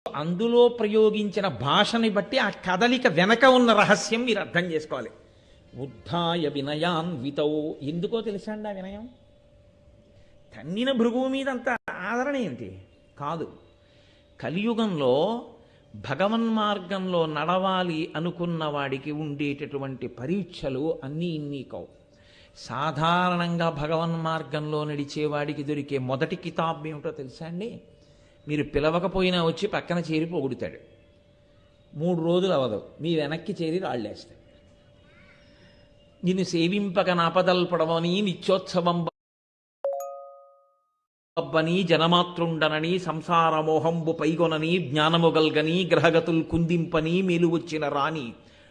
అందులో ప్రయోగించిన భాషని బట్టి ఆ కదలిక వెనక ఉన్న రహస్యం మీరు అర్థం చేసుకోవాలి. ఉద్ధాయ వినయాన్వితౌ, ఎందుకో తెలుసా అండి ఆ వినయం? తన్నిన భృగువు మీద అంత ఆదరణ ఏంటి? కాదు. కలియుగంలో భగవన్మార్గంలో నడవాలి అనుకున్న వాడికి ఉండేటటువంటి పరీక్షలు అన్నీ ఇన్ని కావు. సాధారణంగా భగవన్మార్గంలో నడిచేవాడికి దొరికే మొదటి కితాబ్ ఏమిటో తెలుసా అండి? మీరు పిలవకపోయినా వచ్చి పక్కన చేరి పొగుడుతాడు. 3 రోజులు అవదు, మీ వెనక్కి చేరి రాళ్ళేస్తాడు. నిన్ను సేవింపక నాపదల్పడమని నిత్యోత్సవం అబ్బని జనమాతృండనని సంసార మోహంబు పైగొనని జ్ఞానముగల్గని గ్రహగతుల్ కుందింపని మేలు వచ్చిన రాణి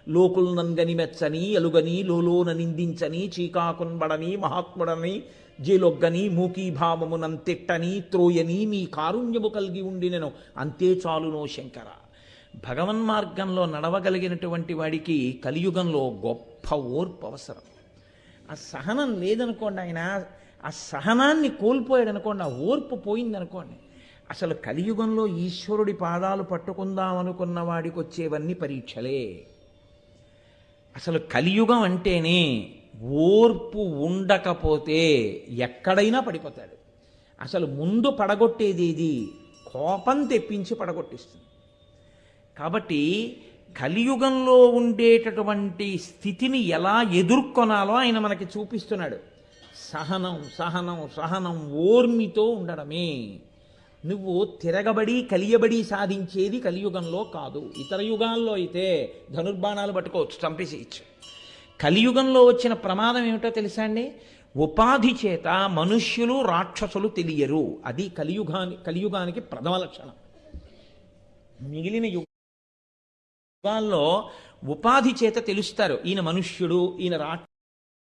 లోకుల్ నంగని మెచ్చని అలుగని లోలోన నిందించని చీకాకున్బడని మహాత్ముడని జేలొగ్గని మూకీభావమునంతిట్టని త్రోయని మీ కారుణ్యము కలిగి ఉండినను అంతే చాలునో శంకర. భగవన్మార్గంలో నడవగలిగినటువంటి వాడికి కలియుగంలో గొప్ప ఓర్పు అవసరం. ఆ సహనం లేదనుకోండి, ఆయన ఆ సహనాన్ని కోల్పోయాడు అనుకోండి, ఆ ఓర్పు పోయిందనుకోండి, అసలు కలియుగంలో ఈశ్వరుడి పాదాలు పట్టుకుందాం అనుకున్న వాడికి వచ్చేవన్నీ పరీక్షలే. అసలు కలియుగం అంటేనే ఓర్పు ఉండకపోతే ఎక్కడైనా పడిపోతాడు. అసలు ముందు పడగొట్టేది ఇది, కోపం తెప్పించి పడగొట్టిస్తుంది. కాబట్టి కలియుగంలో ఉండేటటువంటి స్థితిని ఎలా ఎదుర్కొనాలో ఆయన మనకి చూపిస్తున్నాడు. సహనం సహనం సహనం, ఓర్మితో ఉండడమే. నువ్వు తిరగబడి కలియబడి సాధించేది కలియుగంలో కాదు. ఇతర యుగాల్లో అయితే ధనుర్బాణాలు పట్టుకోవచ్చు, చంపేసేయచ్చు. కలియుగంలో వచ్చిన ప్రమాదం ఏమిటో తెలుసా అండి? ఉపాధి చేత మనుష్యులు రాక్షసులు తెలియరు. అది కలియుగానికి ప్రథమ లక్షణం. మిగిలిన యుగాల్లో ఉపాధి చేత తెలుస్తారు. ఈయన మనుష్యుడు, ఈయన రాక్షసుడు.